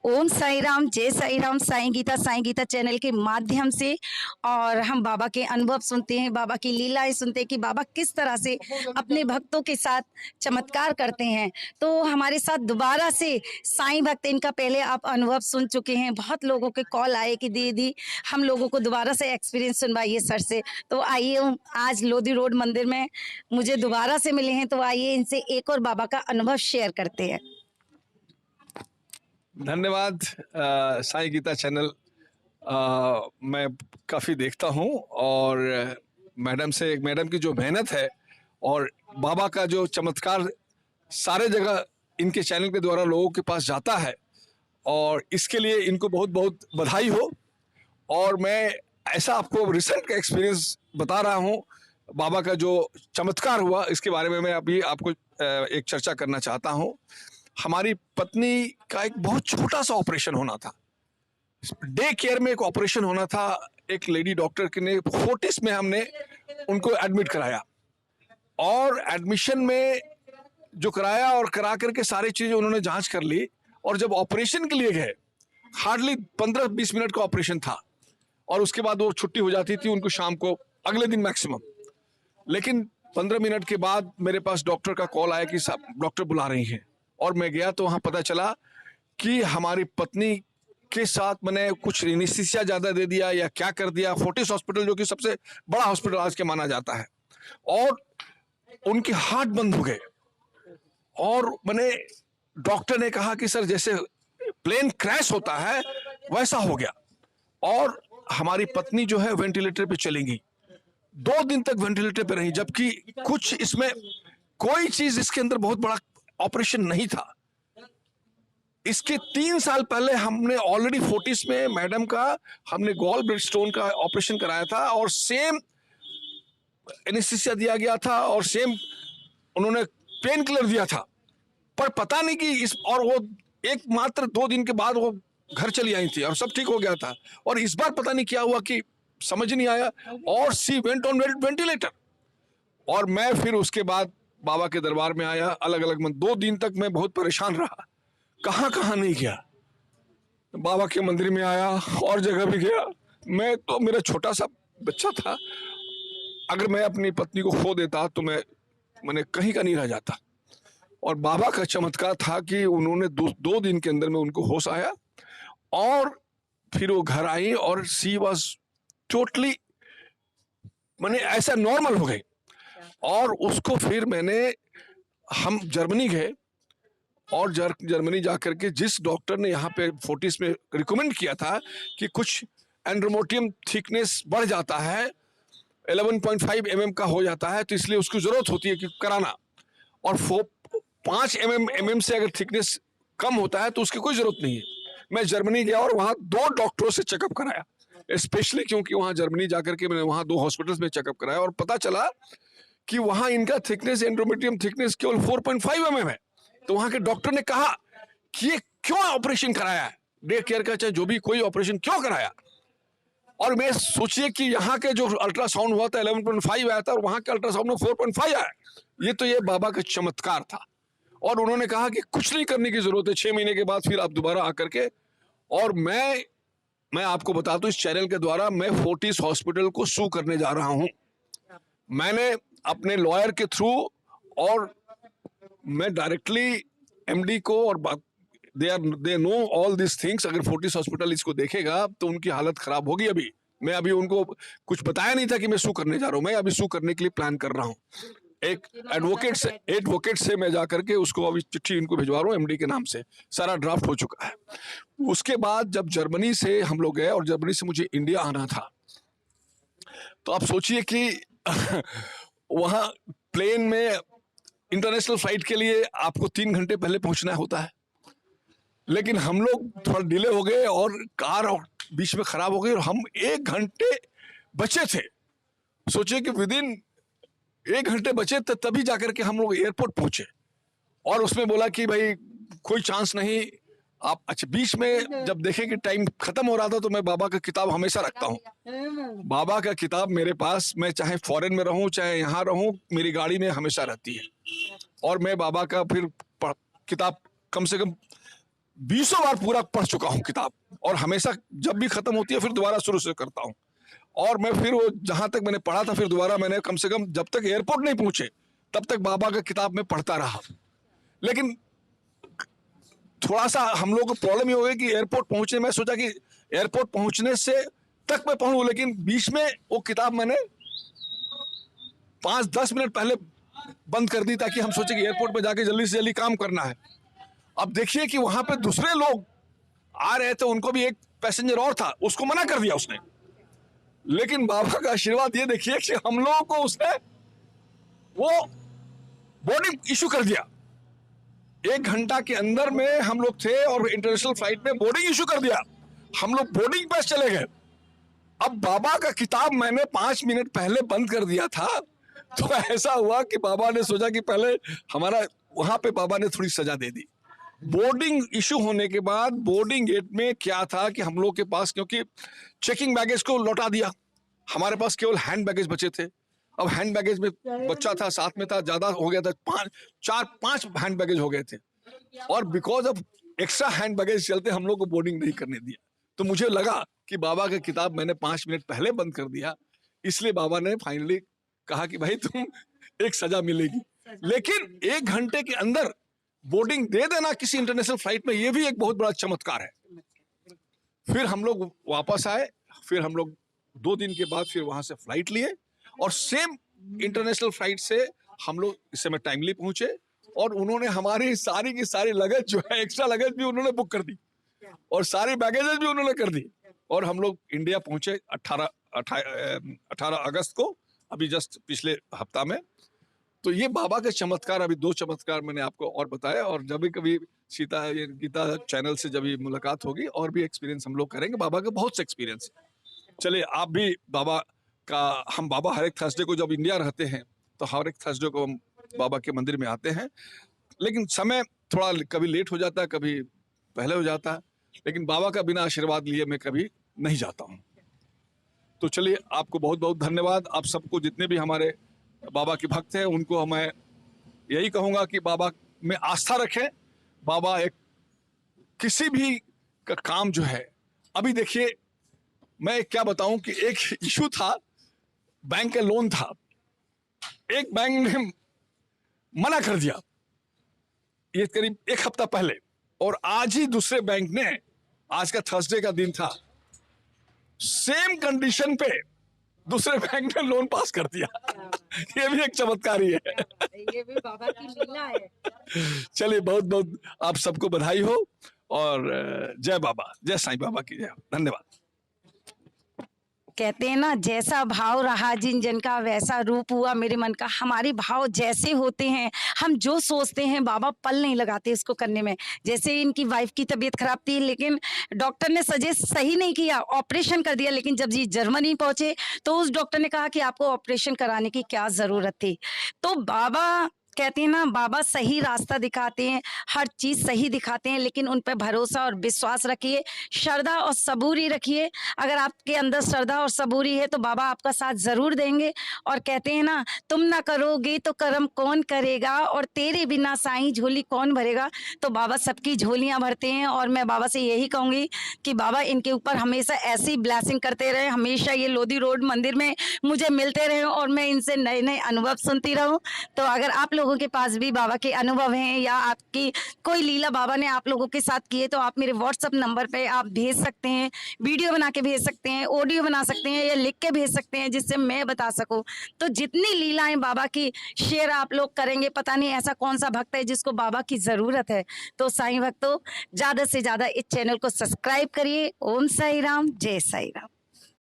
ओम साई राम, जय साई राम, साईं गीता चैनल के माध्यम से। और हम बाबा के अनुभव सुनते हैं, बाबा की लीलाएं सुनते हैं कि बाबा किस तरह से अपने भक्तों के साथ चमत्कार करते हैं। तो हमारे साथ दोबारा से साईं भक्त, इनका पहले आप अनुभव सुन चुके हैं, बहुत लोगों के कॉल आए कि दीदी हम लोगों को दोबारा से एक्सपीरियंस सुनवाइए सर से। तो आइए, आज लोधी रोड मंदिर में मुझे दोबारा से मिले हैं, तो आइए इनसे एक और बाबा का अनुभव शेयर करते हैं। धन्यवाद। साईं गीता चैनल मैं काफ़ी देखता हूँ और मैडम की जो मेहनत है और बाबा का जो चमत्कार सारे जगह इनके चैनल के द्वारा लोगों के पास जाता है, और इसके लिए इनको बहुत बहुत बधाई हो। और मैं ऐसा आपको रिसेंट का एक्सपीरियंस बता रहा हूँ, बाबा का जो चमत्कार हुआ इसके बारे में मैं अभी आपको एक चर्चा करना चाहता हूँ। हमारी पत्नी का एक बहुत छोटा सा ऑपरेशन होना था, डे केयर में एक ऑपरेशन होना था। एक लेडी डॉक्टर के ने फोर्टिस में हमने उनको एडमिट कराया, और एडमिशन में जो कराया और करा करके सारी चीजें उन्होंने जांच कर ली, और जब ऑपरेशन के लिए गए, हार्डली 15-20 मिनट का ऑपरेशन था, और उसके बाद वो छुट्टी हो जाती थी उनको शाम को, अगले दिन मैक्सिमम। लेकिन 15 मिनट के बाद मेरे पास डॉक्टर का कॉल आया कि डॉक्टर बुला रही हैं, और मैं गया तो वहां पता चला कि हमारी पत्नी के साथ मैंने कुछ एनेस्थीसिया ज्यादा दे दिया या क्या कर दिया। फोर्टिस हॉस्पिटल जो कि सबसे बड़ा हॉस्पिटल आज के माना जाता है, और उनके हार्ट बंद हो गए। और मैंने, डॉक्टर ने कहा कि सर जैसे प्लेन क्रैश होता है वैसा हो गया, और हमारी पत्नी जो है वेंटिलेटर पे चलेंगी। 2 दिन तक वेंटिलेटर पे रही, जबकि कुछ इसमें कोई चीज इसके अंदर बहुत बड़ा ऑपरेशन नहीं था। इसके 3 साल पहले हमने ऑलरेडी फोर्टिस में मैडम का हमने गॉल ब्लैडर स्टोन का ऑपरेशन कराया था, और सेम एनेस्थीसिया दिया गया था, और सेम उन्होंने पेन किलर दिया था। पर पता नहीं कि और वो एक मात्र 2 दिन के बाद वो घर चली आई थी और सब ठीक हो गया था। और इस बार पता नहीं क्या हुआ कि समझ नहीं आया, और सी वेंट ऑन वेंटिलेटर। और मैं फिर उसके बाद बाबा के दरबार में आया, अलग अलग 2 दिन तक मैं बहुत परेशान रहा, कहाँ नहीं गया। बाबा के मंदिर में आया और जगह भी गया। मैं तो, मेरा छोटा सा बच्चा था, अगर मैं अपनी पत्नी को खो देता तो मैंने कहीं का नहीं रह जाता। और बाबा का चमत्कार था कि उन्होंने 2 दिन के अंदर में उनको होश आया, और फिर वो घर आई और सी वॉज टोटली मैंने ऐसा नॉर्मल हो गई। और उसको फिर हम जर्मनी गए, और जर्मनी जाकर के जिस डॉक्टर ने यहाँ पे फोर्टिस में रिकमेंड किया था कि कुछ एंड्रोमोटियम थिकनेस बढ़ जाता है, 11.5 mm का हो जाता है, तो इसलिए उसकी जरूरत होती है कि कराना। और 5 mm से अगर थिकनेस कम होता है तो उसकी कोई जरूरत नहीं है। मैं जर्मनी गया और वहाँ 2 डॉक्टरों से चेकअप कराया, स्पेशली क्योंकि वहाँ जर्मनी जाकर के मैंने वहाँ 2 हॉस्पिटल्स में चेकअप कराया, और पता चला कि वहाँ इनका थिकनेस, एंड्रोमेट्रियम थिकनेस केवल 4.5 mm है। तो वहाँ के डॉक्टर ने कहा कि ये क्यों ऑपरेशन कराया है, डे केयर का चाहे जो भी कोई ऑपरेशन क्यों कराया। और मैं सोचिए कि यहाँ के जो अल्ट्रासाउंड हुआ था 11.5 आया था, और वहाँ के अल्ट्रासाउंड में 4.5 आया। ये बाबा का चमत्कार था। और उन्होंने कहा कि कुछ नहीं करने की जरूरत है, 6 महीने के बाद फिर आप दोबारा आकर के। और मैं आपको बता दूं, इस चैनल के द्वारा मैं फोर्टिस हॉस्पिटल को सू करने जा रहा हूं। मैंने अपने लॉयर के थ्रू, और मैं डायरेक्टली एमडी को, और they know all this things. अगर फोर्टिस हॉस्पिटल इसको देखेगा तो उनकी हालत खराब होगी। मैं अभी उनको कुछ बताया नहीं था कि मैं सू करने जा रहा हूं। मैं अभी सू करने के लिए प्लान कर रहा हूं। एक एडवोकेट से मैं जाकर के उसको अभी चिट्ठी इनको भिजवा रहा हूँ, एमडी के नाम से सारा ड्राफ्ट हो चुका है। उसके बाद जब जर्मनी से हम लोग गए, और जर्मनी से मुझे इंडिया आना था, तो आप सोचिए कि वहां प्लेन में इंटरनेशनल फ्लाइट के लिए आपको 3 घंटे पहले पहुंचना होता है, लेकिन हम लोग थोड़ा डिले हो गए और कार बीच में खराब हो गई, और हम 1 घंटे बचे थे। सोचिए कि विदिन 1 घंटे बचे तभी जाकर के हम लोग एयरपोर्ट पहुंचे, और उसमें बोला कि भाई कोई चांस नहीं आप। अच्छा, बीच में जब देखे कि टाइम खत्म हो रहा था, तो मैं बाबा का किताब हमेशा रखता हूँ। बाबा का किताब मेरे पास, मैं चाहे फॉरेन में रहूं चाहे यहाँ रहूं, मेरी गाड़ी में हमेशा रहती है। और मैं बाबा का फिर किताब कम से कम 20 बार पूरा पढ़ चुका हूँ किताब, और हमेशा जब भी खत्म होती है फिर दोबारा शुरू से करता हूँ। और मैं फिर वो जहां तक मैंने पढ़ा था फिर दोबारा मैंने कम से कम जब तक एयरपोर्ट नहीं पहुंचे तब तक बाबा का किताब में पढ़ता रहा। लेकिन थोड़ा सा हम लोग को प्रॉब्लम ये हो गई कि एयरपोर्ट पहुंचे, मैं सोचा कि एयरपोर्ट पहुंचने से तक मैं पढ़ूं, लेकिन बीच में वो किताब मैंने 5-10 मिनट पहले बंद कर दी ताकि हम सोचे कि एयरपोर्ट पे जाके जल्दी से जल्दी काम करना है। अब देखिए कि वहां पे दूसरे लोग आ रहे थे, उनको भी एक पैसेंजर और था, उसको मना कर दिया उसने। लेकिन बाबा का आशीर्वाद ये देखिए कि हम लोगों को उसने वो बोर्डिंग इशू कर दिया। 1 घंटा के अंदर में हम लोग थे और इंटरनेशनल फ्लाइट में बोर्डिंग इशू कर दिया। हम लोग बोर्डिंग पास चले गए। अब बाबा का किताब मैंने 5 मिनट पहले बंद कर दिया था, तो ऐसा हुआ कि बाबा ने सोचा कि पहले हमारा वहां पे बाबा ने थोड़ी सजा दे दी। बोर्डिंग इशू होने के बाद बोर्डिंग गेट में क्या था कि हम लोग के पास, क्योंकि चेकिंग बैगेज को लौटा दिया, हमारे पास केवल हैंड बैगेज बचे थे। अब हैंड बैगेज में बच्चा था, साथ में था, ज्यादा हो गया था, 4-5 हैंड बैगेज हो गए थे, और because of extra hand baggage चलते हम लोग को बोर्डिंग नहीं करने दिया। तो मुझे लगा कि बाबा का किताब मैंने 5 मिनट पहले बंद कर दिया, इसलिए बाबा ने फाइनली कहा कि भाई तुम एक सजा मिलेगी। लेकिन 1 घंटे के अंदर बोर्डिंग दे देना किसी इंटरनेशनल फ्लाइट में, ये भी एक बहुत बड़ा चमत्कार है। फिर हम लोग वापस आए, फिर हम लोग 2 दिन के बाद फिर वहां से फ्लाइट लिए, और सेम इंटरनेशनल फ्लाइट से हम लोग इस समय टाइमली पहुंचे, और उन्होंने हमारी सारी की सारी लगेज जो है, एक्स्ट्रा लगेज भी उन्होंने बुक कर दी, और सारी बैगेजेस भी उन्होंने कर दी, और हम लोग इंडिया पहुंचे 18 अगस्त को, अभी जस्ट पिछले हफ्ता में। तो ये बाबा के चमत्कार, अभी 2 चमत्कार मैंने आपको और बताया, और जब भी कभी सीता गीता चैनल से जब भी मुलाकात होगी और भी एक्सपीरियंस हम लोग करेंगे। बाबा के बहुत से एक्सपीरियंस। चलिए आप भी बाबा का, हम बाबा हर एक थर्सडे को जब इंडिया रहते हैं तो हर एक थर्सडे को हम बाबा के मंदिर में आते हैं, लेकिन समय थोड़ा कभी लेट हो जाता है, कभी पहले हो जाता है, लेकिन बाबा का बिना आशीर्वाद लिए मैं कभी नहीं जाता हूँ। तो चलिए आपको बहुत बहुत धन्यवाद। आप सबको, जितने भी हमारे बाबा के भक्त हैं, उनको मैं यही कहूँगा कि बाबा में आस्था रखें। बाबा एक किसी भी का काम जो है, अभी देखिए मैं क्या बताऊं कि एक इशू था, बैंक का लोन था, एक बैंक ने मना कर दिया, ये करीब 1 हफ्ता पहले, और आज ही दूसरे बैंक ने, आज का थर्सडे का दिन था, सेम कंडीशन पे दूसरे बैंक ने लोन पास कर दिया। ये भी एक चमत्कार ही है। ये भी बाबा की लीला है। चलिए बहुत बहुत आप सबको बधाई हो, और जय बाबा, जय साईं बाबा की जय। धन्यवाद। कहते हैं ना, जैसा भाव रहा जिन जन का वैसा रूप हुआ मेरे मन का। हमारे भाव जैसे होते हैं, हम जो सोचते हैं बाबा पल नहीं लगाते इसको करने में। जैसे इनकी वाइफ की तबीयत खराब थी, लेकिन डॉक्टर ने सजेस्ट सही नहीं किया, ऑपरेशन कर दिया। लेकिन जब ये जर्मनी पहुंचे तो उस डॉक्टर ने कहा कि आपको ऑपरेशन कराने की क्या जरूरत थी। तो बाबा कहते हैं ना, बाबा सही रास्ता दिखाते हैं, हर चीज सही दिखाते हैं, लेकिन उन पर भरोसा और विश्वास रखिए, श्रद्धा और सबूरी रखिए। अगर आपके अंदर श्रद्धा और सबूरी है तो बाबा आपका साथ जरूर देंगे। और कहते हैं ना, तुम ना करोगे तो कर्म कौन करेगा, और तेरे बिना साईं झोली कौन भरेगा। तो बाबा सबकी झोलियां भरते हैं, और मैं बाबा से यही कहूंगी कि बाबा इनके ऊपर हमेशा ऐसी ब्लेसिंग करते रहे, हमेशा ये लोधी रोड मंदिर में मुझे मिलते रहे, और मैं इनसे नए नए अनुभव सुनती रहूं। तो अगर आप लोगों के पास भी बाबा के अनुभव हैं, या आपकी कोई लीला बाबा ने आप लोगों के साथ की है, तो आप मेरे व्हाट्सएप नंबर पे आप भेज सकते हैं, वीडियो बना के भेज सकते हैं, ऑडियो बना सकते हैं, या लिख के भेज सकते हैं, जिससे मैं बता सकूं। तो जितनी लीलाएं बाबा की शेयर आप लोग करेंगे, पता नहीं ऐसा कौन सा भक्त है जिसको बाबा की जरूरत है। तो साईं भक्तों, ज्यादा से ज्यादा इस चैनल को सब्सक्राइब करिए। ओम साई राम, जय साई राम।